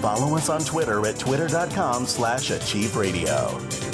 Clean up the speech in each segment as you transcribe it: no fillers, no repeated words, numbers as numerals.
Follow us on Twitter at twitter.com/achieveradio.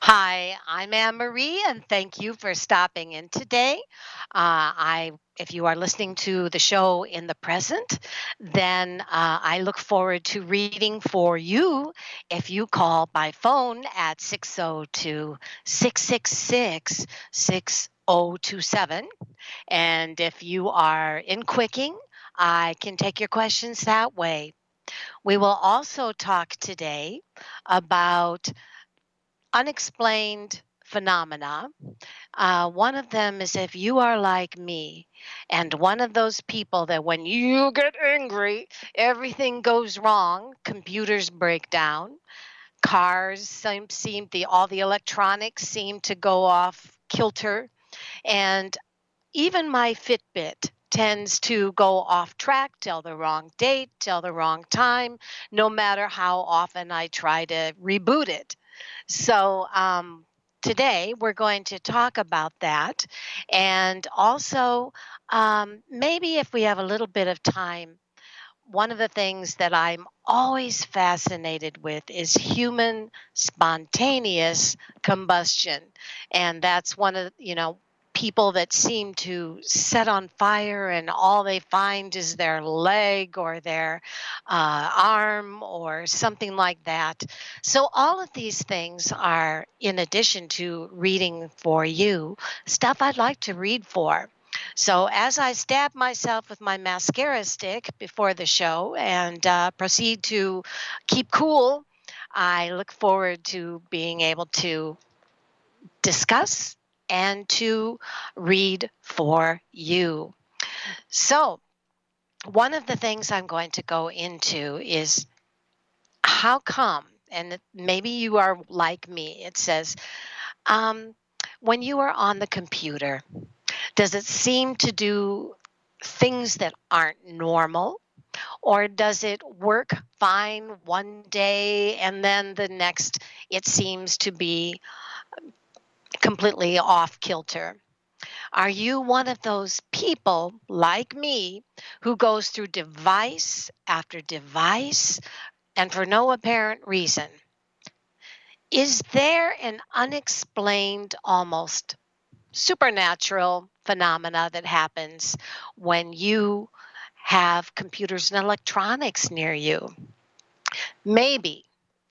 Hi, I'm Anne Marie, and thank you for stopping in today. If you are listening to the show in the present, then I look forward to reading for you if you call by phone at 602-666-6027. And if you are in Quicking, I can take your questions that way. We will also talk today about unexplained phenomena. One of them is if you are like me and one of those people that when you get angry, everything goes wrong, computers break down, cars all the electronics seem to go off kilter, and even my Fitbit tends to go off track, tell the wrong date, tell the wrong time, no matter how often I try to reboot it. So today we're going to talk about that. And also, maybe if we have a little bit of time, one of the things that I'm always fascinated with is human spontaneous combustion. And that's one of, people that seem to set on fire and all they find is their leg or their arm or something like that. So all of these things are, in addition to reading for you, stuff I'd like to read for. So as I stab myself with my mascara stick before the show and proceed to keep cool, I look forward to being able to discuss and to read for you. So one of the things I'm going to go into is how come, and maybe you are like me, it says, when you are on the computer, does it seem to do things that aren't normal? Or does it work fine one day and then the next it seems to be completely off kilter? Are you one of those people like me who goes through device after device and for no apparent reason? Is there an unexplained, almost supernatural phenomena that happens when you have computers and electronics near you? Maybe,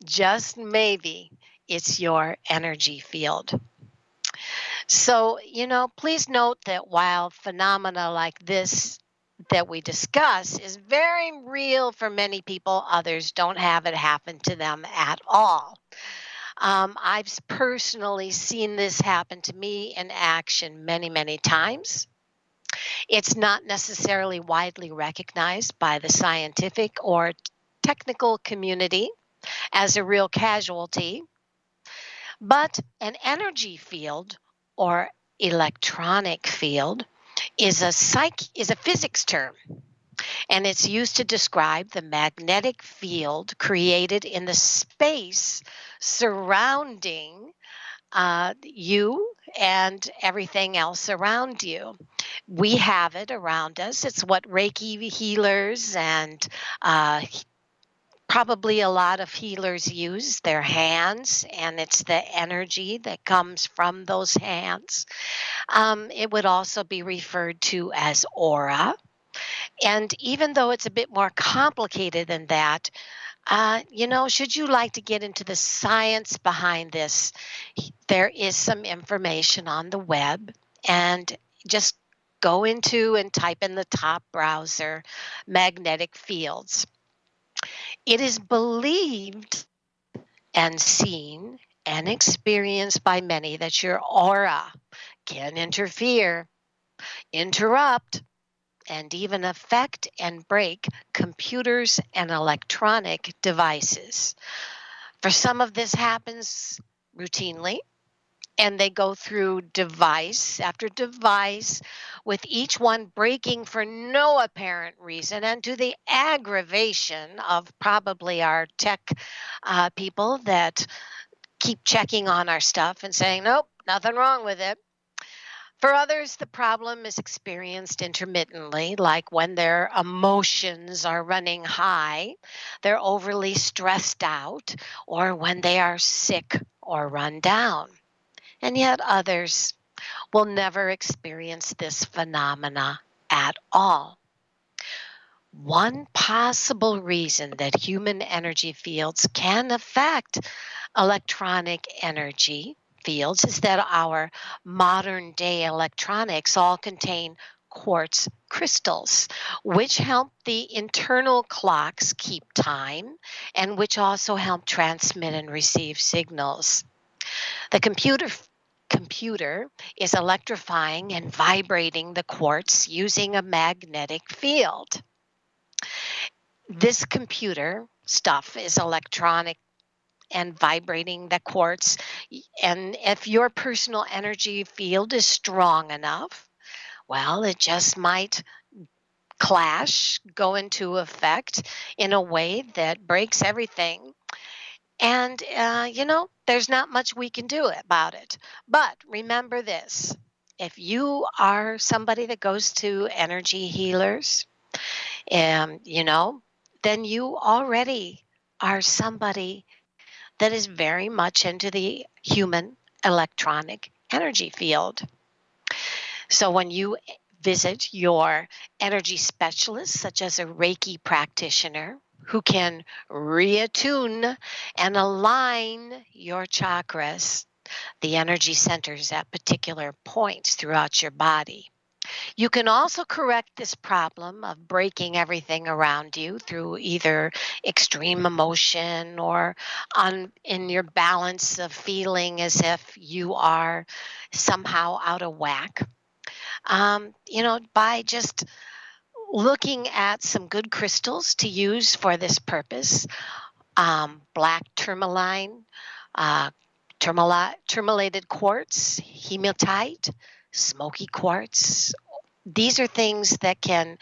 just maybe, it's your energy field. So, please note that while phenomena like this that we discuss is very real for many people, others don't have it happen to them at all. I've personally seen this happen to me in action many, many times. It's not necessarily widely recognized by the scientific or technical community as a real casualty, but an energy field or electronic field is a physics term, and it's used to describe the magnetic field created in the space surrounding you and everything else around you. We have it around us. It's what Reiki healers and probably a lot of healers use, their hands, and it's the energy that comes from those hands. It would also be referred to as aura. And even though it's a bit more complicated than that, should you like to get into the science behind this, there is some information on the web, and just go into and type in the top browser magnetic fields. It is believed and seen and experienced by many that your aura can interfere, interrupt, and even affect and break computers and electronic devices. For some of this happens routinely, and they go through device after device, with each one breaking for no apparent reason, and to the aggravation of probably our tech people that keep checking on our stuff and saying, nope, nothing wrong with it. For others, the problem is experienced intermittently, like when their emotions are running high, they're overly stressed out, or when they are sick or run down. And yet others will never experience this phenomena at all. One possible reason that human energy fields can affect electronic energy fields is that our modern day electronics all contain quartz crystals, which help the internal clocks keep time and which also help transmit and receive signals. The computer is electrifying and vibrating the quartz using a magnetic field. This computer stuff is electronic and vibrating the quartz. And if your personal energy field is strong enough, well, it just might clash, go into effect in a way that breaks everything. And, there's not much we can do about it. But remember this, if you are somebody that goes to energy healers, then you already are somebody that is very much into the human electronic energy field. So when you visit your energy specialist, such as a Reiki practitioner, who can reattune and align your chakras, the energy centers at particular points throughout your body. You can also correct this problem of breaking everything around you through either extreme emotion or in your balance of feeling as if you are somehow out of whack. By just looking at some good crystals to use for this purpose, black tourmaline, uh, tourmalated quartz, hematite, smoky quartz. These are things that can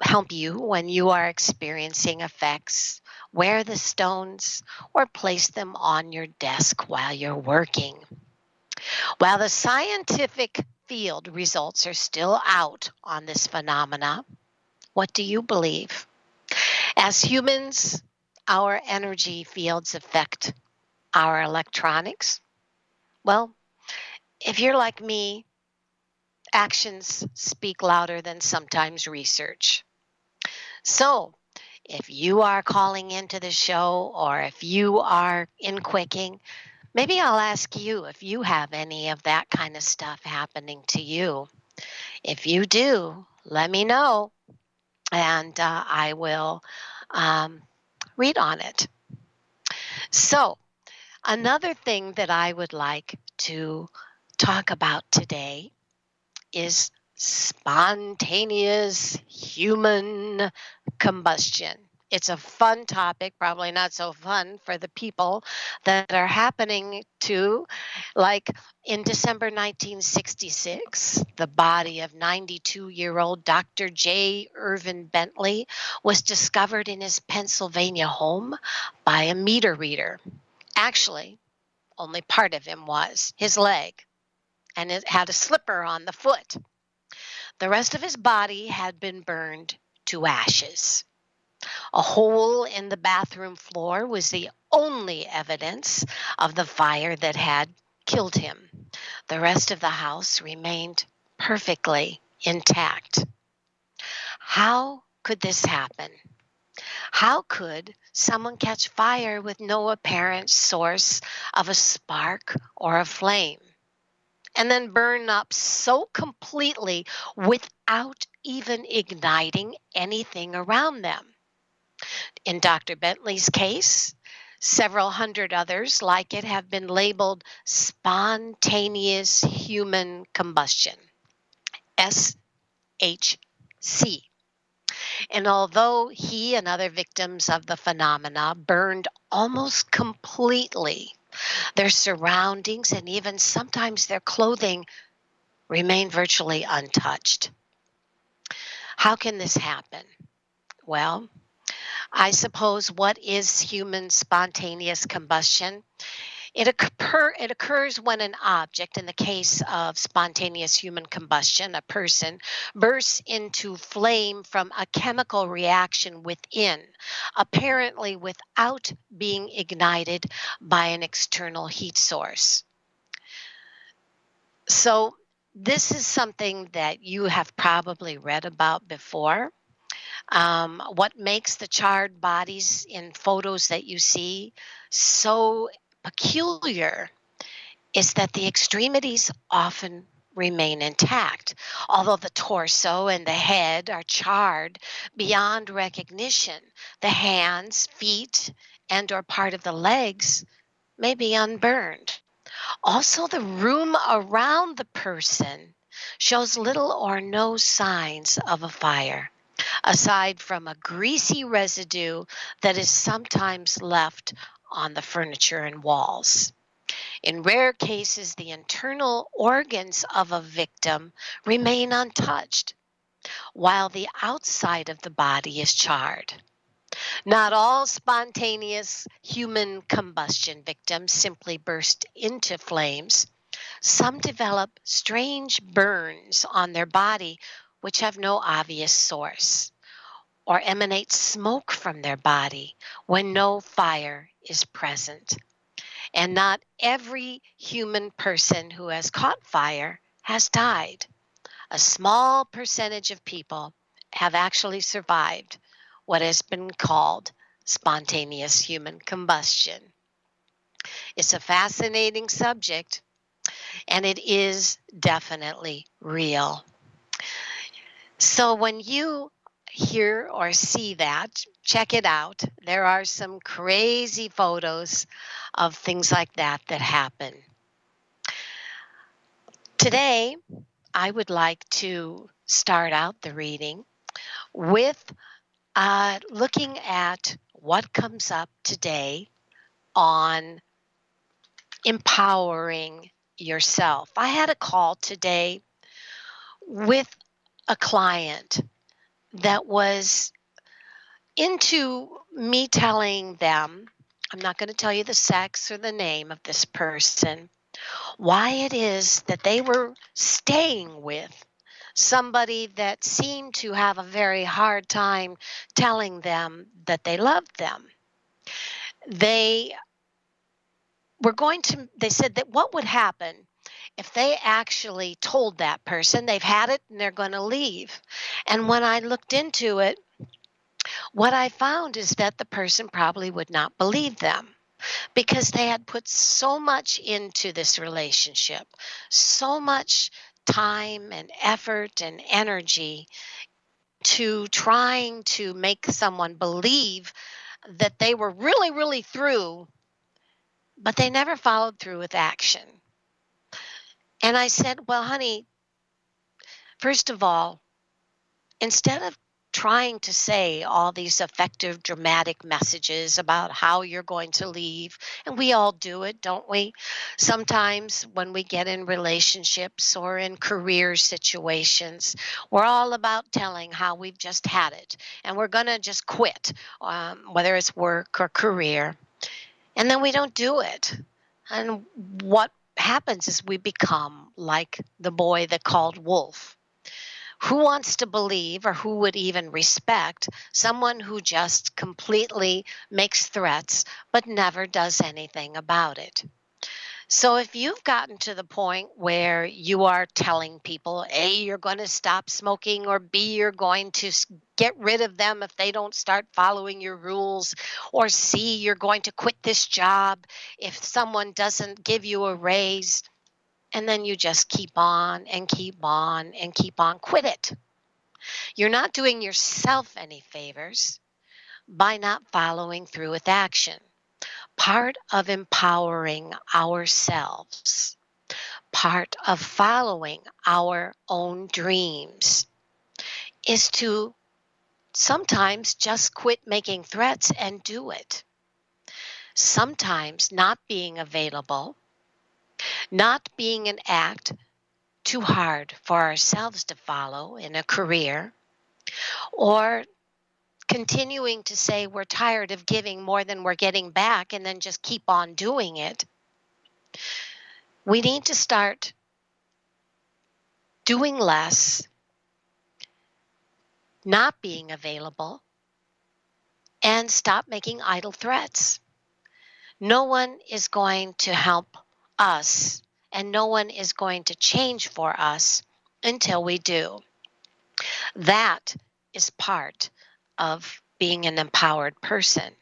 help you when you are experiencing effects. Wear the stones or place them on your desk while you're working. While the scientific field results are still out on this phenomena, what do you believe? As humans, our energy fields affect our electronics. Well, if you're like me, actions speak louder than sometimes research. So, if you are calling into the show or if you are in quicking, maybe I'll ask you if you have any of that kind of stuff happening to you. If you do, let me know and I will read on it. So, another thing that I would like to talk about today is spontaneous human combustion. It's a fun topic, probably not so fun for the people that are happening to. Like in December 1966, the body of 92-year-old Dr. J. Irvin Bentley was discovered in his Pennsylvania home by a meter reader. Actually, only part of him was his leg, and it had a slipper on the foot. The rest of his body had been burned to ashes. A hole in the bathroom floor was the only evidence of the fire that had killed him. The rest of the house remained perfectly intact. How could this happen? How could someone catch fire with no apparent source of a spark or a flame, and then burn up so completely without even igniting anything around them? In Dr. Bentley's case, several hundred others like it have been labeled spontaneous human combustion, SHC. And although he and other victims of the phenomena burned almost completely, their surroundings and even sometimes their clothing remain virtually untouched. How can this happen? Well, I suppose what is human spontaneous combustion? It occurs when an object, in the case of spontaneous human combustion, a person, bursts into flame from a chemical reaction within, apparently without being ignited by an external heat source. So, this is something that you have probably read about before. What makes the charred bodies in photos that you see so peculiar is that the extremities often remain intact, although the torso and the head are charred beyond recognition. The hands, feet, and or part of the legs may be unburned. Also, the room around the person shows little or no signs of a fire, aside from a greasy residue that is sometimes left on the furniture and walls. In rare cases, the internal organs of a victim remain untouched, while the outside of the body is charred. Not all spontaneous human combustion victims simply burst into flames. Some develop strange burns on their body which have no obvious source, or emanate smoke from their body when no fire is present. And not every human person who has caught fire has died. A small percentage of people have actually survived what has been called spontaneous human combustion. It's a fascinating subject, and it is definitely real. So when you hear or see that, check it out. There are some crazy photos of things like that that happen. Today, I would like to start out the reading with looking at what comes up today on empowering yourself. I had a call today with a client that was into me telling them, I'm not going to tell you the sex or the name of this person, why it is that they were staying with somebody that seemed to have a very hard time telling them that they loved them. They said that what would happen if they actually told that person they've had it and they're going to leave. And when I looked into it, what I found is that the person probably would not believe them, because they had put so much into this relationship, so much time and effort and energy to trying to make someone believe that they were really, really through, but they never followed through with action. And I said, well, honey, first of all, instead of trying to say all these effective, dramatic messages about how you're going to leave, and we all do it, don't we? Sometimes when we get in relationships or in career situations, we're all about telling how we've just had it and we're going to just quit, whether it's work or career. And then we don't do it. And what happens is we become like the boy that called wolf. Who wants to believe, or who would even respect someone who just completely makes threats but never does anything about it? So if you've gotten to the point where you are telling people, A, you're going to stop smoking, or B, you're going to get rid of them if they don't start following your rules, or C, you're going to quit this job if someone doesn't give you a raise, and then you just keep on and keep on and keep on, quit it. You're not doing yourself any favors. by not following through with action. Part of empowering ourselves, part of following our own dreams is to sometimes just quit making threats and do it. Sometimes not being available, not being an act too hard for ourselves to follow in a career, or continuing to say we're tired of giving more than we're getting back and then just keep on doing it. We need to start doing less, not being available, and stop making idle threats. No one is going to help us, and no one is going to change for us until we do. That is part of being an empowered person.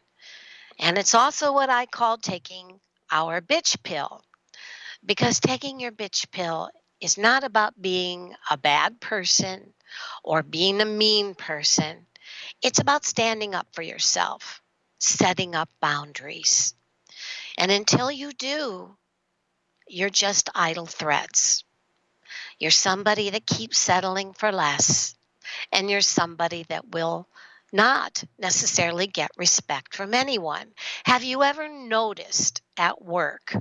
And it's also what I call taking our bitch pill. Because taking your bitch pill is not about being a bad person or being a mean person. It's about standing up for yourself, setting up boundaries. And until you do, you're just idle threats. You're somebody that keeps settling for less, and you're somebody that will not necessarily get respect from anyone. Have you ever noticed at work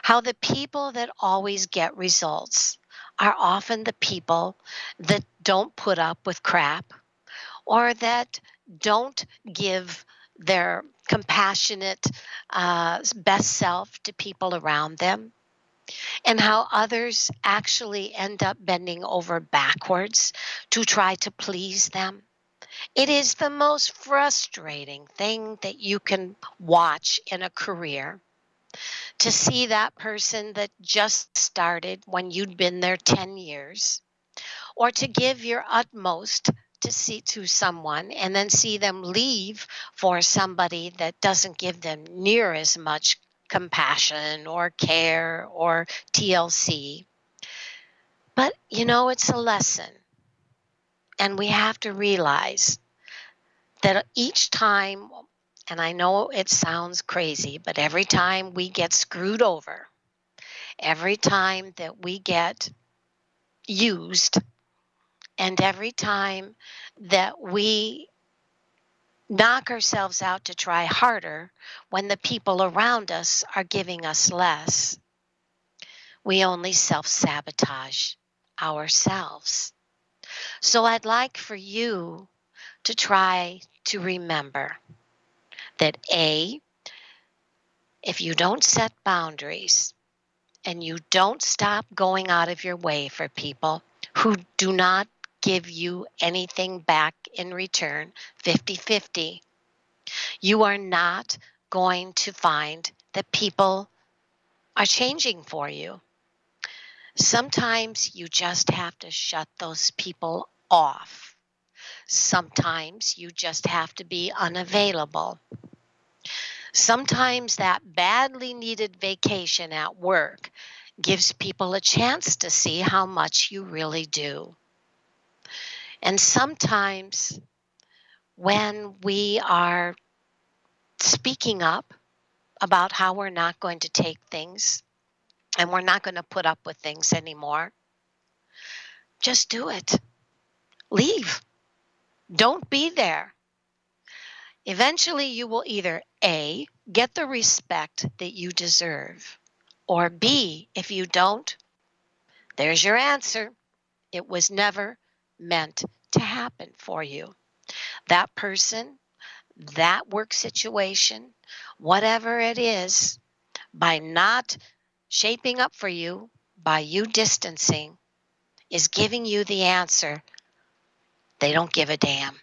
how the people that always get results are often the people that don't put up with crap or that don't give their compassionate best self to people around them, and how others actually end up bending over backwards to try to please them? It is the most frustrating thing that you can watch in a career, to see that person that just started when you'd been there 10 years, or to give your utmost to see to someone and then see them leave for somebody that doesn't give them near as much compassion or care or TLC. But it's a lesson, and we have to realize that each time, and I know it sounds crazy, but every time we get screwed over, every time that we get used, and every time that we knock ourselves out to try harder when the people around us are giving us less, we only self-sabotage ourselves. So I'd like for you to try to remember that A, if you don't set boundaries and you don't stop going out of your way for people who do not give you anything back in return 50-50, you are not going to find that people are changing for you. Sometimes you just have to shut those people off. Sometimes you just have to be unavailable. Sometimes that badly needed vacation at work gives people a chance to see how much you really do. And sometimes when we are speaking up about how we're not going to take things and we're not going to put up with things anymore, just do it. Leave. Don't be there. Eventually, you will either A, get the respect that you deserve, or B, if you don't, there's your answer. It was never meant to happen for you. That person, that work situation, whatever it is, by not shaping up for you, by you distancing, is giving you the answer. They don't give a damn.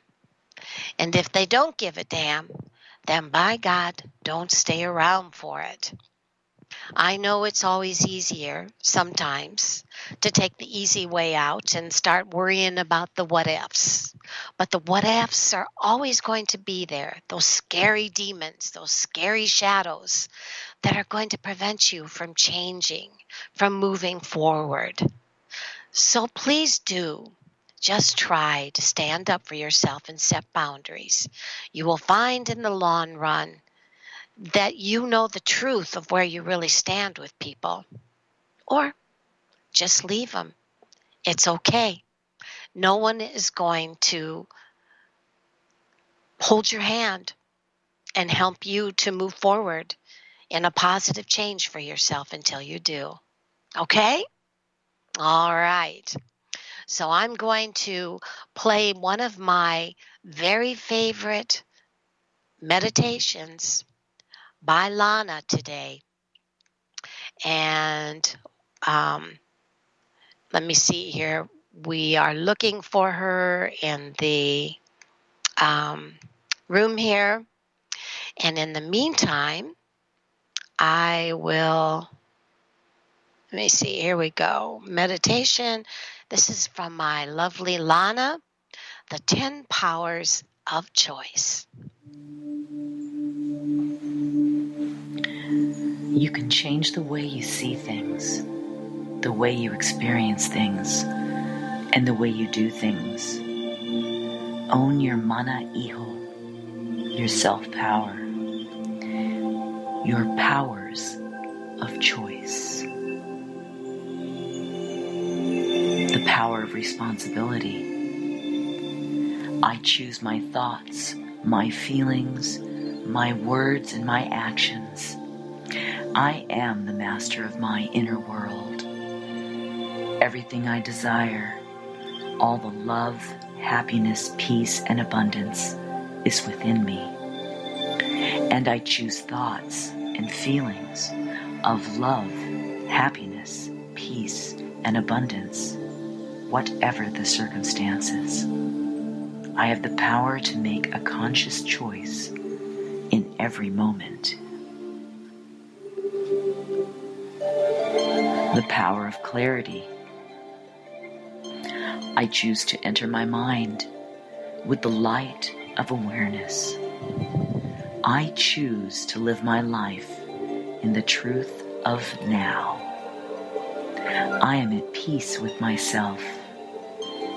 And if they don't give a damn, then by God, don't stay around for it. I know it's always easier sometimes to take the easy way out and start worrying about the what ifs. But the what ifs are always going to be there, those scary demons, those scary shadows that are going to prevent you from changing, from moving forward. So please do Just try to stand up for yourself and set boundaries. You will find in the long run that you know the truth of where you really stand with people. Or just leave them. It's okay. No one is going to hold your hand and help you to move forward in a positive change for yourself until you do. Okay? All right. So I'm going to play one of my very favorite meditations by Lana today. And let me see here. We are looking for her in the room here. And in the meantime, let me see, here we go. Meditation. This is from my lovely Lana, The 10 Powers of Choice. You can change the way you see things, the way you experience things, and the way you do things. Own your mana iho, your self-power, your powers of choice. The power of responsibility. I choose my thoughts, my feelings, my words, and my actions. I am the master of my inner world. Everything I desire, all the love, happiness, peace, and abundance is within me. And I choose thoughts and feelings of love, happiness, peace, and abundance, whatever the circumstances. I have the power to make a conscious choice in every moment. The power of clarity. I choose to enter my mind with the light of awareness. I choose to live my life in the truth of now. I am at peace with myself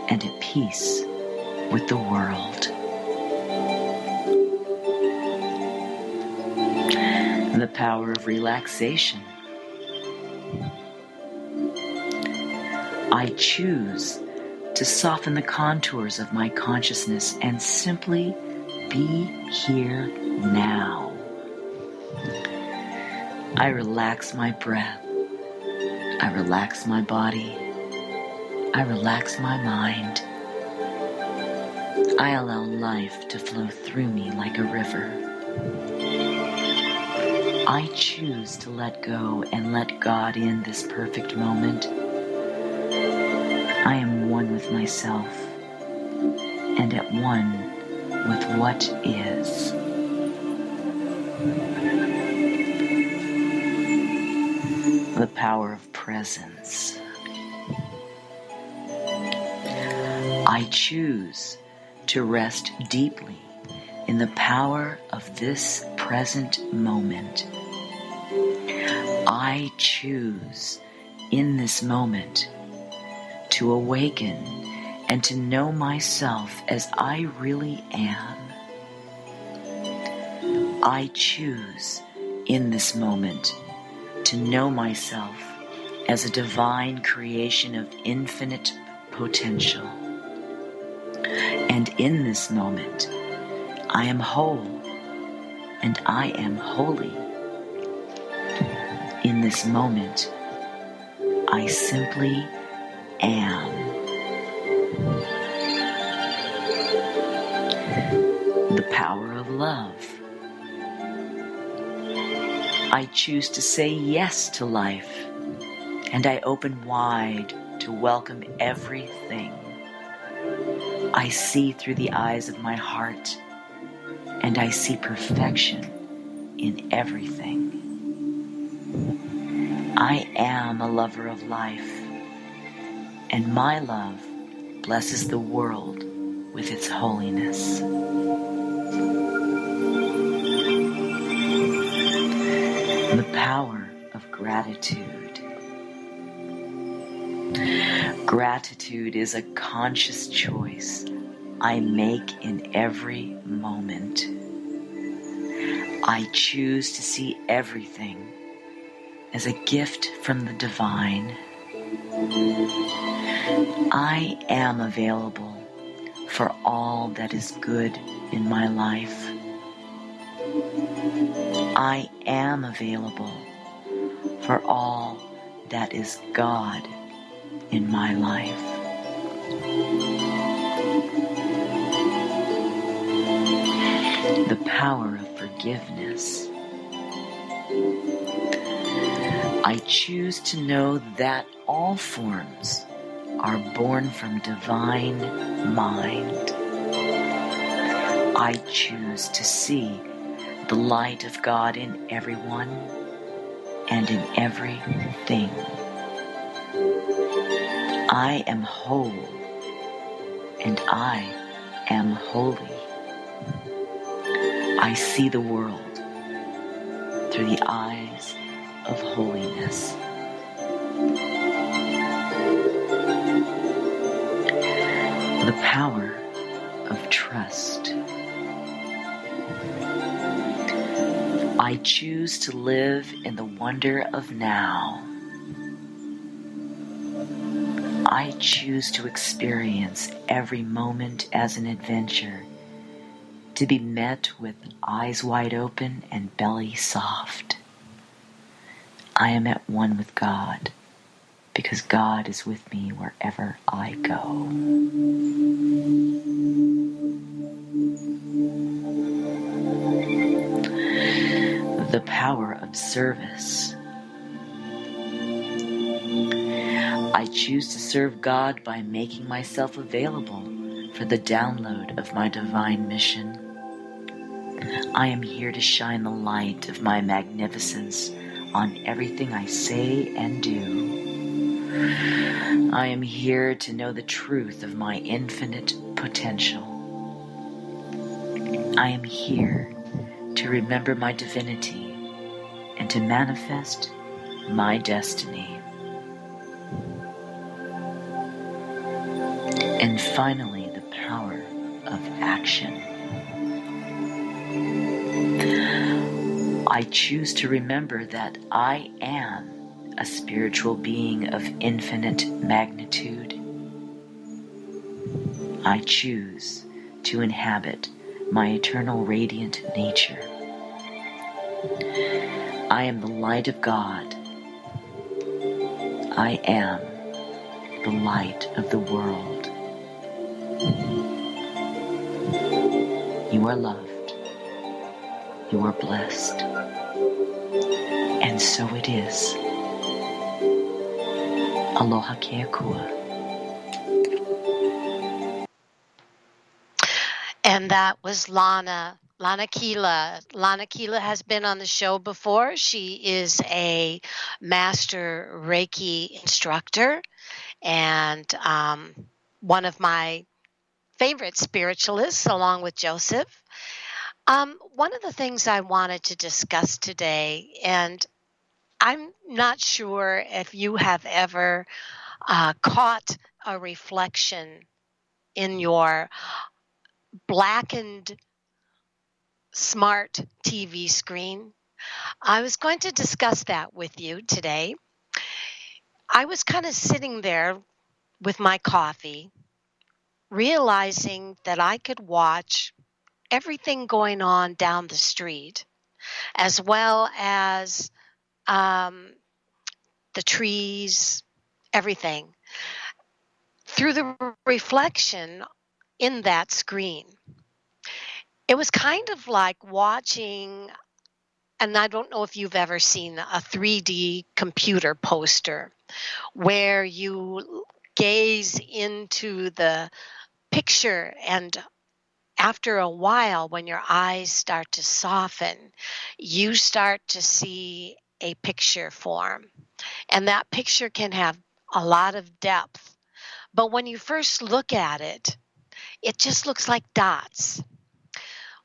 and at peace with the world. The power of relaxation. I choose to soften the contours of my consciousness and simply be here now. I relax my breath. I relax my body. I relax my mind. I allow life to flow through me like a river. I choose to let go and let God in this perfect moment. I am one with myself and at one with what is. The power of presence. I choose to rest deeply in the power of this present moment. I choose in this moment to awaken and to know myself as I really am. I choose in this moment to know myself as a divine creation of infinite potential. And in this moment, I am whole and I am holy. In this moment, I simply am. The power of love. I choose to say yes to life, and I open wide to welcome everything. I see through the eyes of my heart, and I see perfection in everything. I am a lover of life, and my love blesses the world with its holiness. The power of gratitude. Gratitude is a conscious choice I make in every moment. I choose to see everything as a gift from the divine. I am available for all that is good in my life. I am available for all that is God in my life. The power of forgiveness. I choose to know that all forms are born from divine mind. I choose to see the light of God in everyone and in everything. I am whole and I am holy. I see the world through the eyes of holiness. The power of trust. I choose to live in the wonder of now. I choose to experience every moment as an adventure, to be met with eyes wide open and belly soft. I am at one with God because God is with me wherever I go. The power of service. I choose to serve God by making myself available for the download of my divine mission. I am here to shine the light of my magnificence on everything I say and do. I am here to know the truth of my infinite potential. I am here to remember my divinity and to manifest my destiny. And finally, the power of action. I choose to remember that I am a spiritual being of infinite magnitude. I choose to inhabit my eternal radiant nature. I am the light of God. I am the light of the world. You are loved. You are blessed. And so it is. Aloha ke akua. And that was Lana Kila. Lana Kila has been on the show before. She is a master Reiki instructor and one of my favorite spiritualists, along with Joseph. One of the things I wanted to discuss today, and I'm not sure if you have ever caught a reflection in your blackened smart TV screen. I was going to discuss that with you today. I was kind of sitting there with my coffee, realizing that I could watch everything going on down the street, as well as the trees, everything, through the reflection in that screen. It was kind of like watching, and I don't know if you've ever seen a 3D computer poster where you gaze into the picture, and after a while, when your eyes start to soften, you start to see a picture form. And that picture can have a lot of depth. But when you first look at it, it just looks like dots.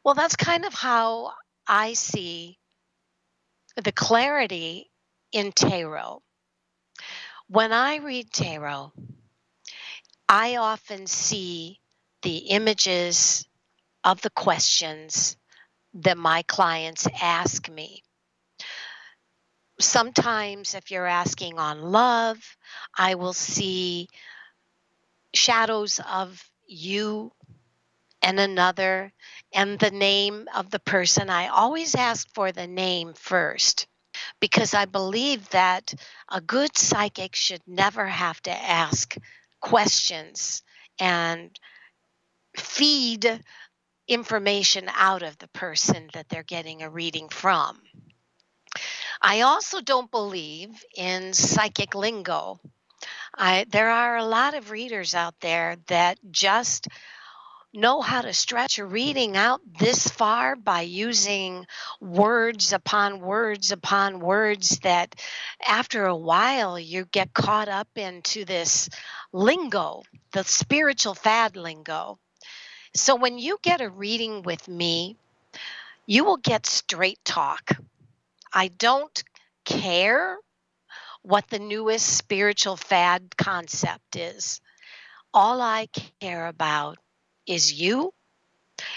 Well, that's kind of how I see the clarity in tarot. When I read tarot, I often see the images of the questions that my clients ask me. Sometimes, if you're asking on love, I will see shadows of you and another and the name of the person. I always ask for the name first because I believe that a good psychic should never have to ask questions and feed information out of the person that they're getting a reading from. I also don't believe in psychic lingo. There are a lot of readers out there that just know how to stretch a reading out this far by using words upon words upon words that after a while you get caught up into this lingo, the spiritual fad lingo. So when you get a reading with me, you will get straight talk. I don't care what the newest spiritual fad concept is. All I care about is you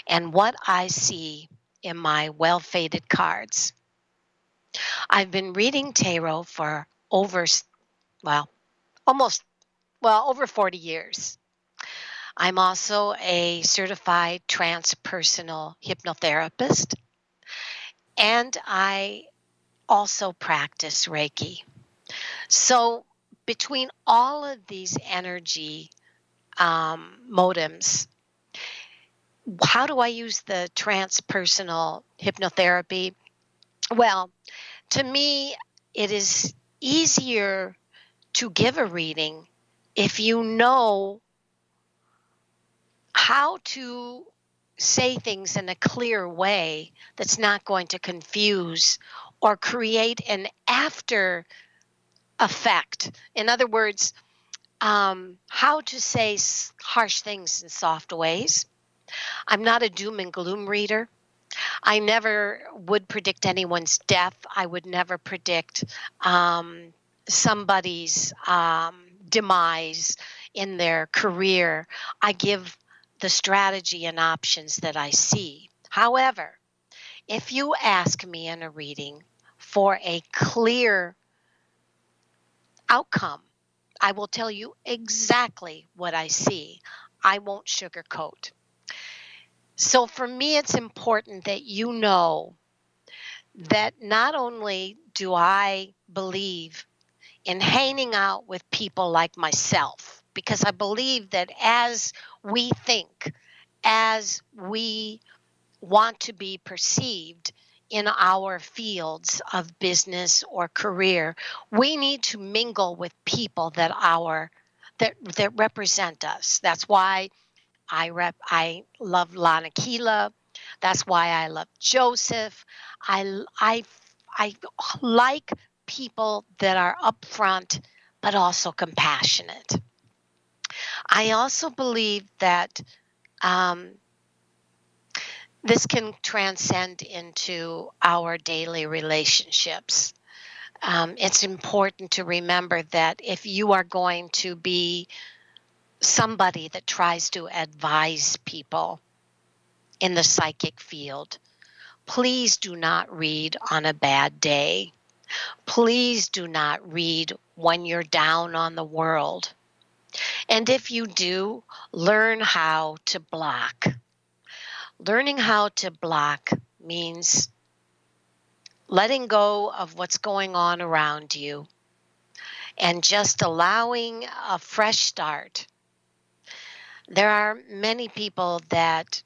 and what I see in my well-faded cards. I've been reading tarot for well, over 40 years. I'm also a certified transpersonal hypnotherapist, and I also practice Reiki. So between all of these energy modems, how do I use the transpersonal hypnotherapy? Well, to me, it is easier to give a reading if you know how to say things in a clear way that's not going to confuse or create an after effect. In other words, how to say harsh things in soft ways. I'm not a doom and gloom reader. I never would predict anyone's death. I would never predict somebody's demise in their career. I give the strategy and options that I see. However, if you ask me in a reading for a clear outcome, I will tell you exactly what I see. I won't sugarcoat. So for me, it's important that you know that not only do I believe in hanging out with people like myself, because I believe that as we think, as we want to be perceived in our fields of business or career, we need to mingle with people that represent us. That's why I love Lana Keela. That's why I love Joseph. I like people that are upfront but also compassionate. I also believe that this can transcend into our daily relationships. It's important to remember that if you are going to be somebody that tries to advise people in the psychic field, please do not read on a bad day. Please do not read when you're down on the world. And if you do, learn how to block. Learning how to block means letting go of what's going on around you and just allowing a fresh start. There are many people that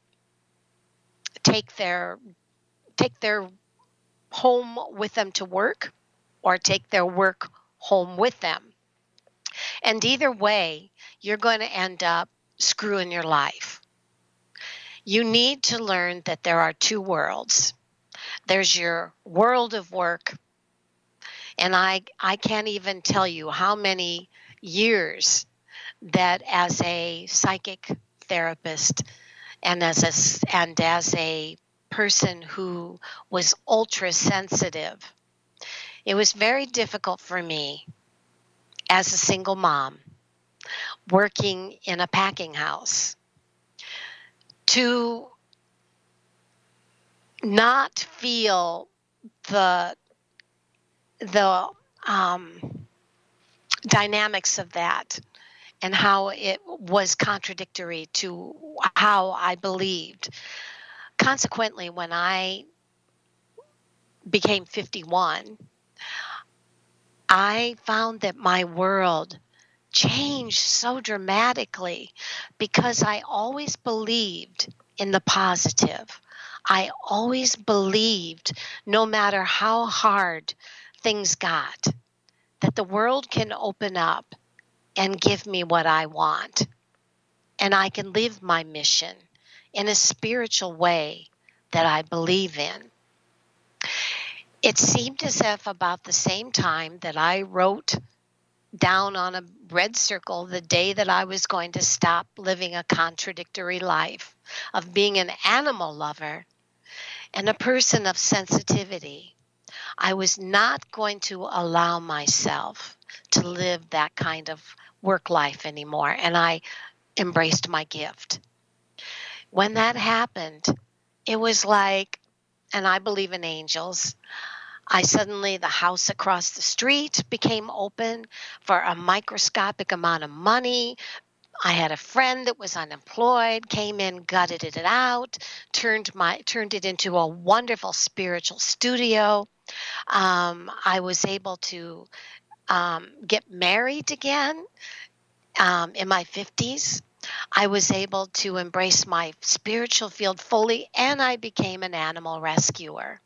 take their home with them to work or take their work home with them. And either way, you're going to end up screwing your life. You need to learn that there are two worlds. There's your world of work, and I can't even tell you how many years that as a psychic therapist and as a person who was ultra sensitive, it was very difficult for me as a single mom working in a packing house, to not feel the the dynamics of that and how it was contradictory to how I believed. Consequently, when I became 51, I found that my world changed so dramatically because I always believed in the positive. I always believed, no matter how hard things got, that the world can open up and give me what I want. And I can live my mission in a spiritual way that I believe in. It seemed as if about the same time that I wrote down on a red circle the day that I was going to stop living a contradictory life of being an animal lover and a person of sensitivity. I was not going to allow myself to live that kind of work life anymore, and I embraced my gift. When that happened, it was like, and I believe in angels, the house across the street became open for a microscopic amount of money. I had a friend that was unemployed, came in, gutted it out, turned it into a wonderful spiritual studio. I was able to get married again in my 50s. I was able to embrace my spiritual field fully, and I became an animal rescuer.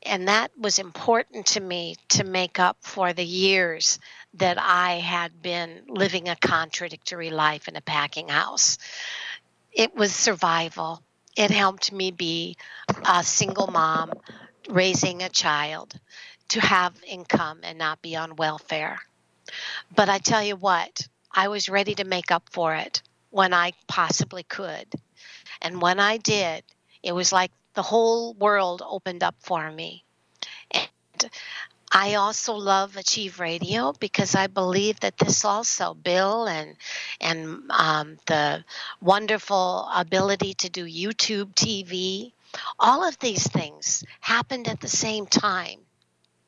And that was important to me to make up for the years that I had been living a contradictory life in a packing house. It was survival. It helped me be a single mom raising a child to have income and not be on welfare. But I tell you what, I was ready to make up for it when I possibly could. And when I did, it was like the whole world opened up for me. And I also love Achieve Radio because I believe that this also, Bill, and the wonderful ability to do YouTube TV, all of these things happened at the same time.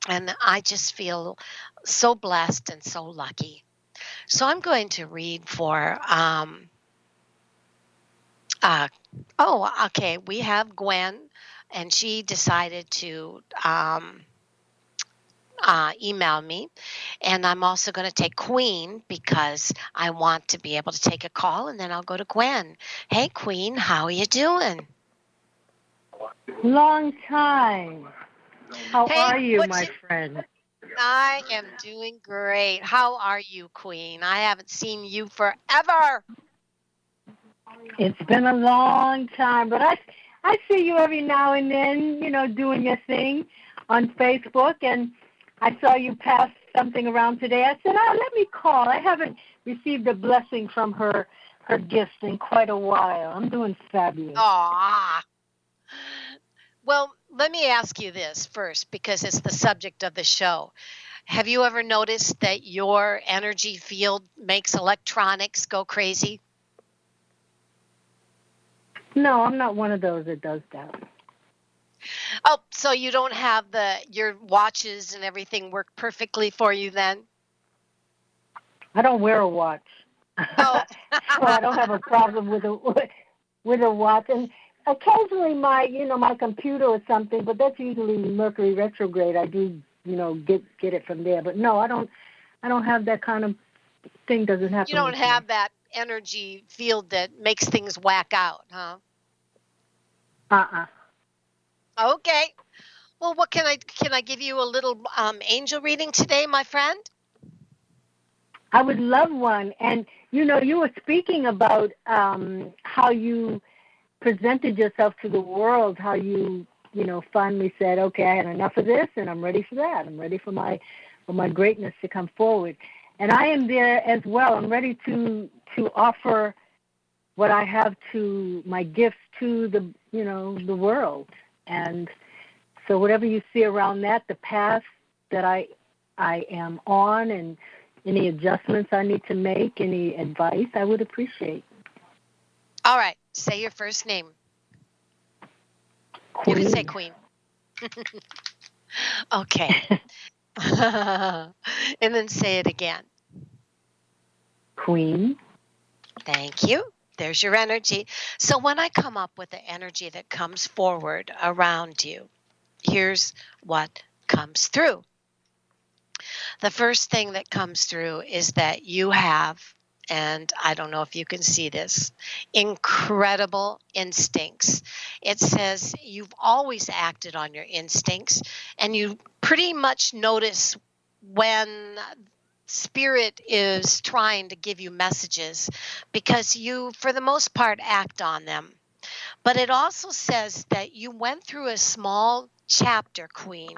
And I just feel so blessed and so lucky. So I'm going to read for, uh, okay, we have Gwen, and she decided to email me. And I'm also going to take Queen because I want to be able to take a call, and then I'll go to Gwen. Hey, Queen, how are you doing? Long time. How Hey, are you, my friend? I am doing great. How are you, Queen? I haven't seen you forever. It's been a long time, but I see you every now and then, doing your thing on Facebook, and I saw you pass something around today. I said, let me call. I haven't received a blessing from her gifts in quite a while. I'm doing fabulous. Aw. Well, let me ask you this first because it's the subject of the show. Have you ever noticed that your energy field makes electronics go crazy? No, I'm not one of those that does that. Oh, so you don't have your watches and everything work perfectly for you then? I don't wear a watch. Oh. So I don't have a problem with a watch. And occasionally my computer or something, but that's usually Mercury retrograde. I do, get it from there. But no, I don't have that kind of thing. Doesn't happen. You don't have that energy field that makes things whack out, huh? Okay. Well, what can I give you a little angel reading today, my friend? I would love one. And you were speaking about how you presented yourself to the world, how you finally said, okay, I had enough of this, and I'm ready for that. I'm ready for my greatness to come forward. And I am there as well. I'm ready to offer what I have to my gifts to the world. And so whatever you see around that, the path that I am on, and Any adjustments I need to make, any advice I would appreciate. All right. Say your first name. Queen. You can say Queen. Okay. And then say it again. Queen. Thank you. There's your energy. So when I come up with the energy that comes forward around you, here's what comes through. The first thing that comes through is that you have, and I don't know if you can see this, incredible instincts. It says you've always acted on your instincts, and you pretty much notice when spirit is trying to give you messages because you, for the most part, act on them. But it also says that you went through a small chapter, Queen,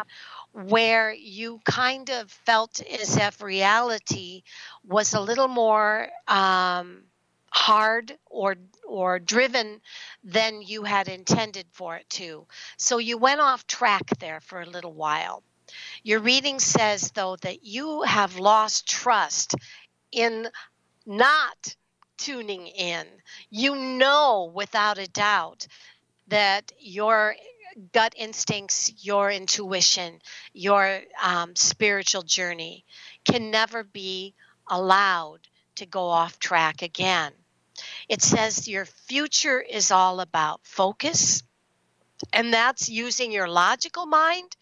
where you kind of felt as if reality was a little more hard or driven than you had intended for it to. So you went off track there for a little while. Your reading says, though, that you have lost trust in not tuning in. You know without a doubt that your gut instincts, your intuition, your spiritual journey can never be allowed to go off track again. It says your future is all about focus, and that's using your logical mind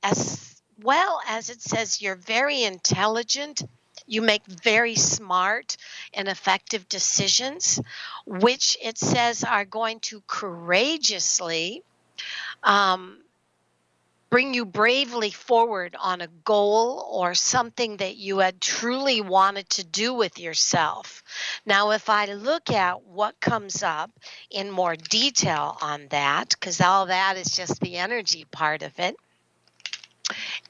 as well as it says you're very intelligent. You make very smart and effective decisions, which it says are going to courageously bring you bravely forward on a goal or something that you had truly wanted to do with yourself. Now, if I look at what comes up in more detail on that, because all that is just the energy part of it,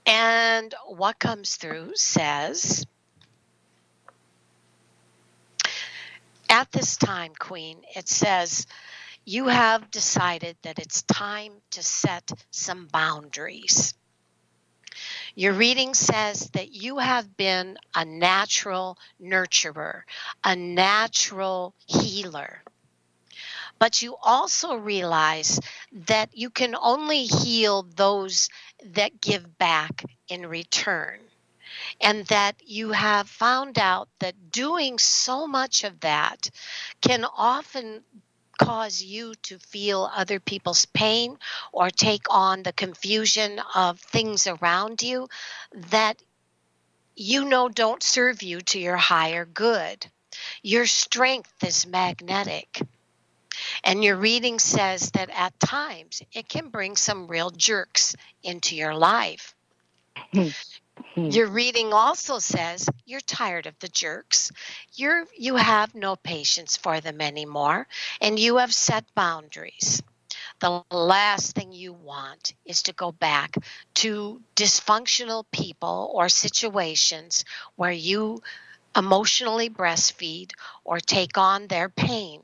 and what comes through says, at this time, Queen, it says, you have decided that it's time to set some boundaries. Your reading says that you have been a natural nurturer, a natural healer. But you also realize that you can only heal those that give back in return. And that you have found out that doing so much of that can often cause you to feel other people's pain or take on the confusion of things around you that you know don't serve you to your higher good. Your strength is magnetic. And your reading says that at times it can bring some real jerks into your life. Your reading also says you're tired of the jerks. You have no patience for them anymore, and you have set boundaries. The last thing you want is to go back to dysfunctional people or situations where you emotionally breastfeed or take on their pain.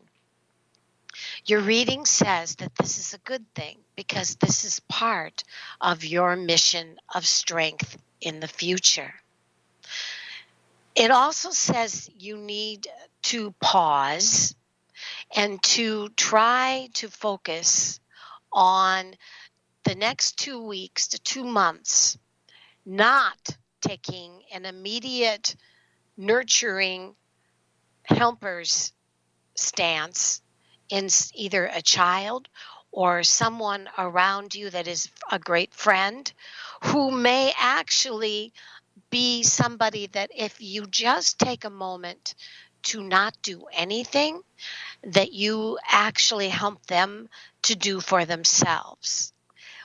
Your reading says that this is a good thing because this is part of your mission of strength in the future. It also says you need to pause and to try to focus on the next 2 weeks to 2 months, not taking an immediate nurturing helper's stance in either a child or someone around you that is a great friend who may actually be somebody that if you just take a moment to not do anything, that you actually help them to do for themselves,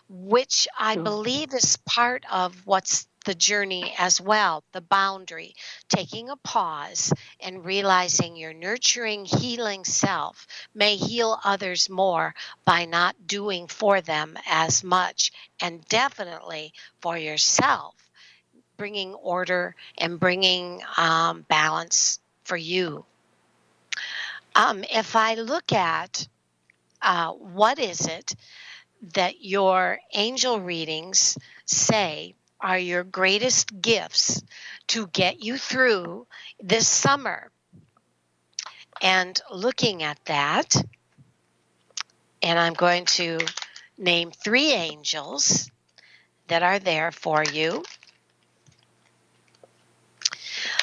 which I believe is part of what's the journey as well, the boundary, taking a pause and realizing your nurturing, healing self may heal others more by not doing for them as much, and definitely for yourself, bringing order and bringing balance for you. If I look at what is it that your angel readings say are your greatest gifts to get you through this summer. And looking at that, and I'm going to name 3 angels that are there for you.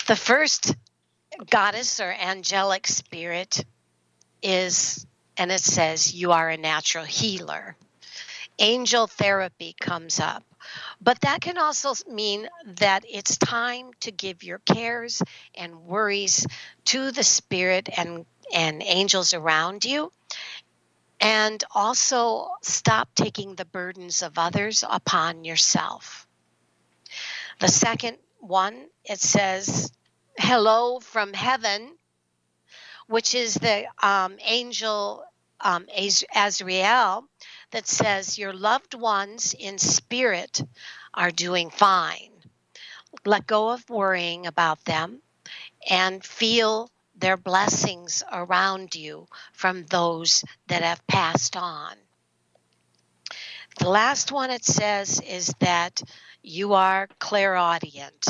The first goddess or angelic spirit is, and it says, you are a natural healer. Angel therapy comes up. But that can also mean that it's time to give your cares and worries to the spirit and angels around you. And also stop taking the burdens of others upon yourself. The second one, it says, hello from heaven, which is the angel Azrael, that says your loved ones in spirit are doing fine. Let go of worrying about them and feel their blessings around you from those that have passed on. The last one it says is that you are clairaudient,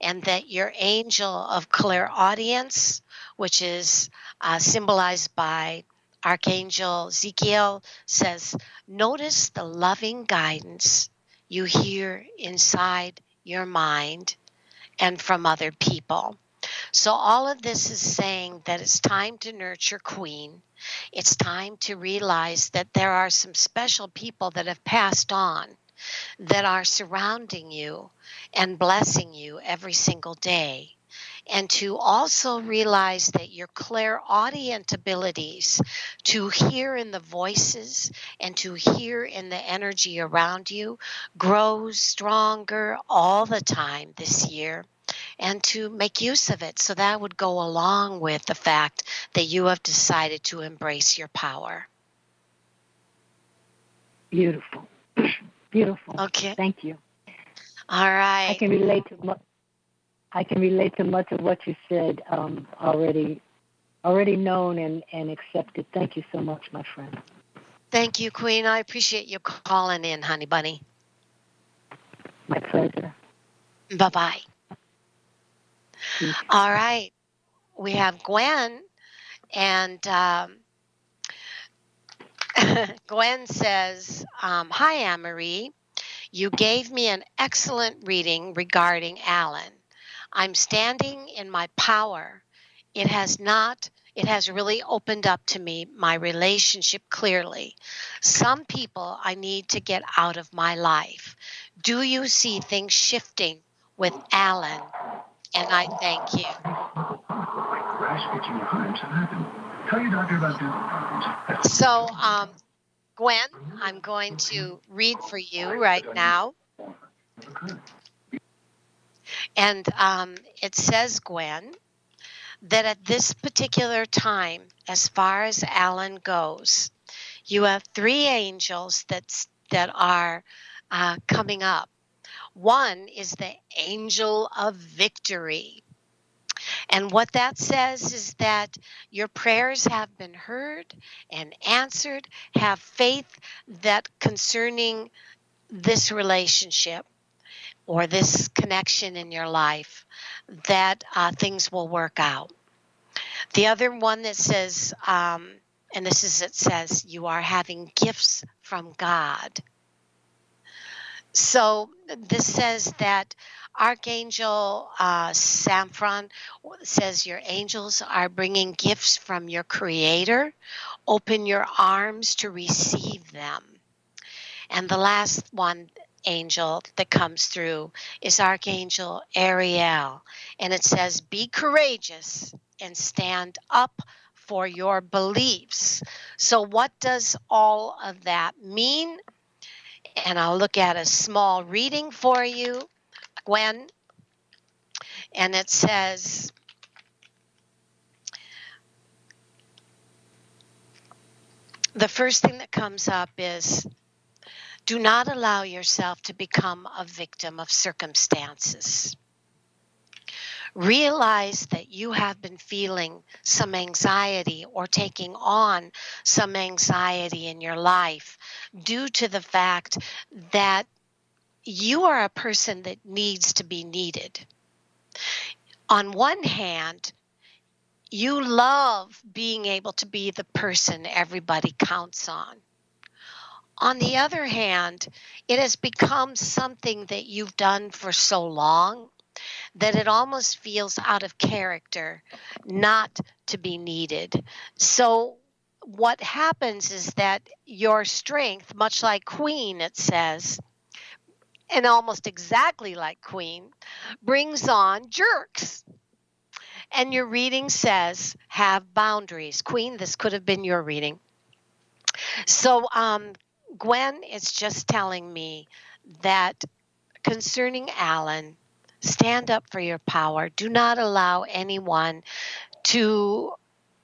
and that your angel of clairaudience, which is symbolized by Archangel Ezekiel, says, notice the loving guidance you hear inside your mind and from other people. So all of this is saying that it's time to nurture Queen. It's time to realize that there are some special people that have passed on that are surrounding you and blessing you every single day. And to also realize that your clairaudient abilities to hear in the voices and to hear in the energy around you grows stronger all the time this year, and to make use of it. So that would go along with the fact that you have decided to embrace your power. Beautiful. Beautiful. Okay. Thank you. All right. I can relate to much of what you said already known and accepted. Thank you so much, my friend. Thank you, Queen. I appreciate you calling in, honey bunny. My pleasure. Bye-bye. All right. We have Gwen, and Gwen says, hi, Anne-Marie. You gave me an excellent reading regarding Alan. I'm standing in my power. It has really opened up to me my relationship clearly. Some people I need to get out of my life. Do you see things shifting with Alan? And I thank you. So, Gwen, I'm going to read for you right now. And it says, Gwen, that at this particular time, as far as Alan goes, you have 3 angels that are coming up. One is the angel of victory. And what that says is that your prayers have been heard and answered. Have faith that concerning this relationship or this connection in your life, that things will work out. The other one that says, it says, you are having gifts from God. So this says that Archangel Samphron says your angels are bringing gifts from your Creator. Open your arms to receive them. And the last one angel that comes through is Archangel Ariel. And it says, be courageous and stand up for your beliefs. So what does all of that mean? And I'll look at a small reading for you, Gwen. And it says, the first thing that comes up is, do not allow yourself to become a victim of circumstances. Realize that you have been feeling some anxiety or taking on some anxiety in your life due to the fact that you are a person that needs to be needed. On one hand, you love being able to be the person everybody counts on. On the other hand, it has become something that you've done for so long that it almost feels out of character not to be needed. So what happens is that your strength, much like Queen, it says, and almost exactly like Queen, brings on jerks. And your reading says, have boundaries. Queen, this could have been your reading. So, Gwen is just telling me that concerning Alan, stand up for your power. Do not allow anyone to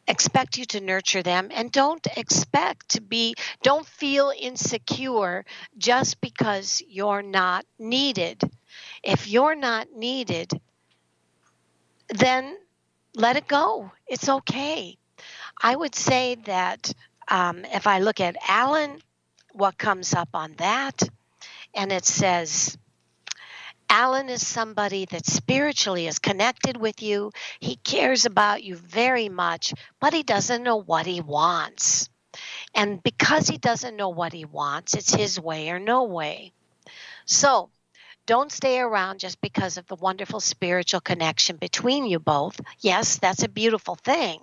expect you to nurture them, and don't feel insecure just because you're not needed. If you're not needed, then let it go. It's okay. I would say that if I look at Alan, what comes up on that, and it says, Alan is somebody that spiritually is connected with you. He cares about you very much, but he doesn't know what he wants. And because he doesn't know what he wants, it's his way or no way. So don't stay around just because of the wonderful spiritual connection between you both. Yes, that's a beautiful thing.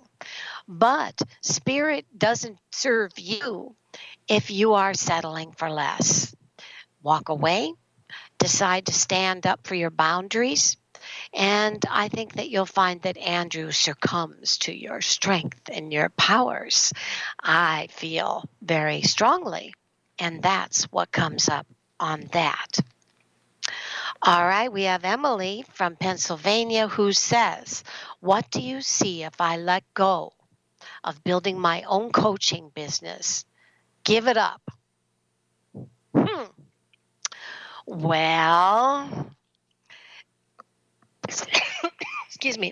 But spirit doesn't serve you if you are settling for less. Walk away, decide to stand up for your boundaries, and I think that you'll find that Andrew succumbs to your strength and your powers. I feel very strongly, and that's what comes up on that. All right, we have Emily from Pennsylvania who says, what do you see if I let go of building my own coaching business? Give it up. Well, excuse me.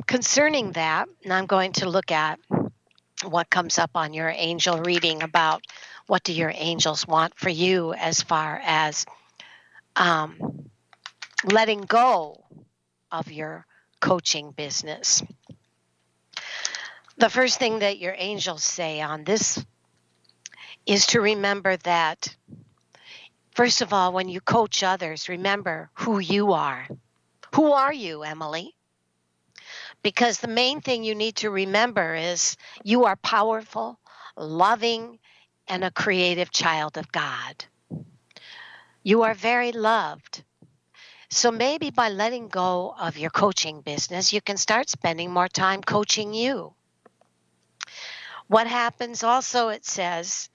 Concerning that, and I'm going to look at what comes up on your angel reading about what do your angels want for you as far as letting go of your coaching business. The first thing that your angels say on this is to remember that, first of all, when you coach others, remember who you are. Who are you, Emily? Because the main thing you need to remember is you are powerful, loving, and a creative child of God. You are very loved. So maybe by letting go of your coaching business, you can start spending more time coaching you. What happens also, it says,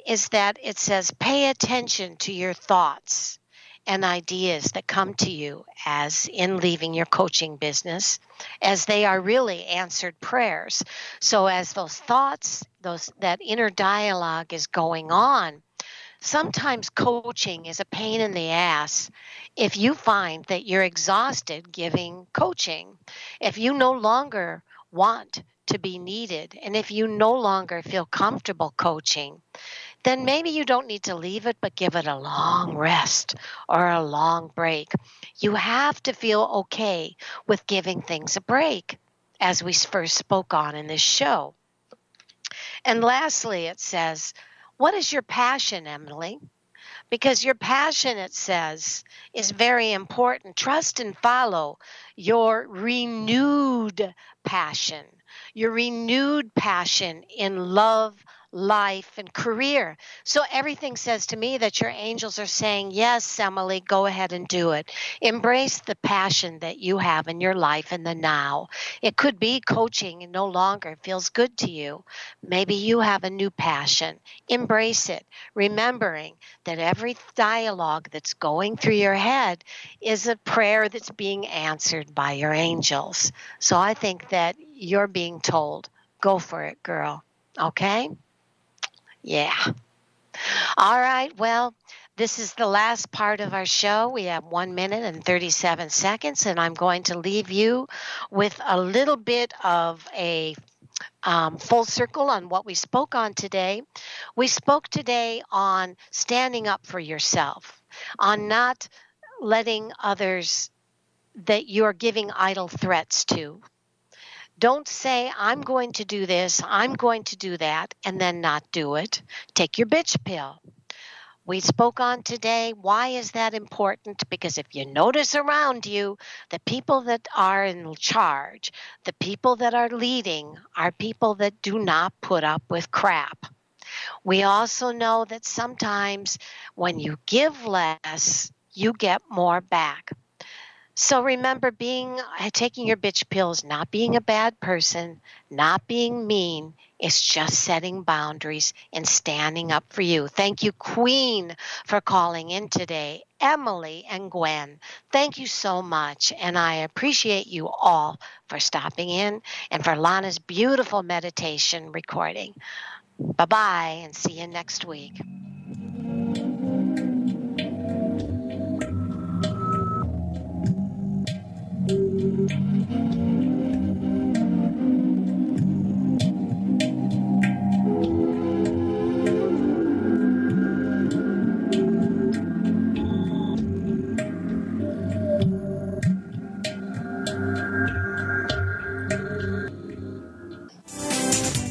is that it says pay attention to your thoughts and ideas that come to you as in leaving your coaching business, as they are really answered prayers. So as those thoughts, that inner dialogue is going on, sometimes coaching is a pain in the ass if you find that you're exhausted giving coaching. If you no longer want to be needed, and if you no longer feel comfortable coaching, then maybe you don't need to leave it, but give it a long rest or a long break. You have to feel okay with giving things a break, as we first spoke on in this show. And lastly, it says, what is your passion, Emily? Because your passion, it says, is very important. Trust and follow your renewed passion, in love, life, and career. So everything says to me that your angels are saying, yes, Emily, go ahead and do it. Embrace the passion that you have in your life in the now. It could be coaching and no longer feels good to you. Maybe you have a new passion. Embrace it, remembering that every dialogue that's going through your head is a prayer that's being answered by your angels. So I think that you're being told, go for it, girl. Okay? Yeah. All right. Well, this is the last part of our show. We have 1 minute and 37 seconds, and I'm going to leave you with a little bit of a full circle on what we spoke on today. We spoke today on standing up for yourself. on not letting others that you're giving idle threats to. Don't say, I'm going to do this, I'm going to do that, and then not do it. Take your bitch pill. We spoke on today. Why is that important? Because if you notice around you, the people that are in charge, the people that are leading, are people that do not put up with crap. We also know that sometimes when you give less, you get more back. So remember, taking your bitch pills, not being a bad person, not being mean. It's just setting boundaries and standing up for you. Thank you, Queen, for calling in today. Emily and Gwen, thank you so much. And I appreciate you all for stopping in and for Lana's beautiful meditation recording. Bye-bye, and see you next week.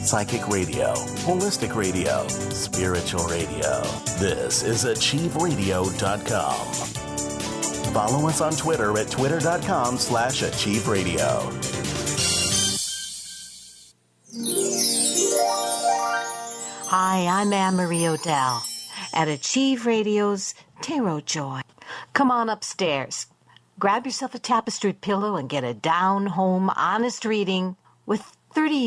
Psychic radio, holistic radio, spiritual radio. This is achieveradio.com. Follow us on Twitter at twitter.com/achieveradio. Hi, I'm Anne-Marie O'Dell at Achieve Radio's Tarot Joy. Come on upstairs. Grab yourself a tapestried pillow and get a down-home, honest reading with 30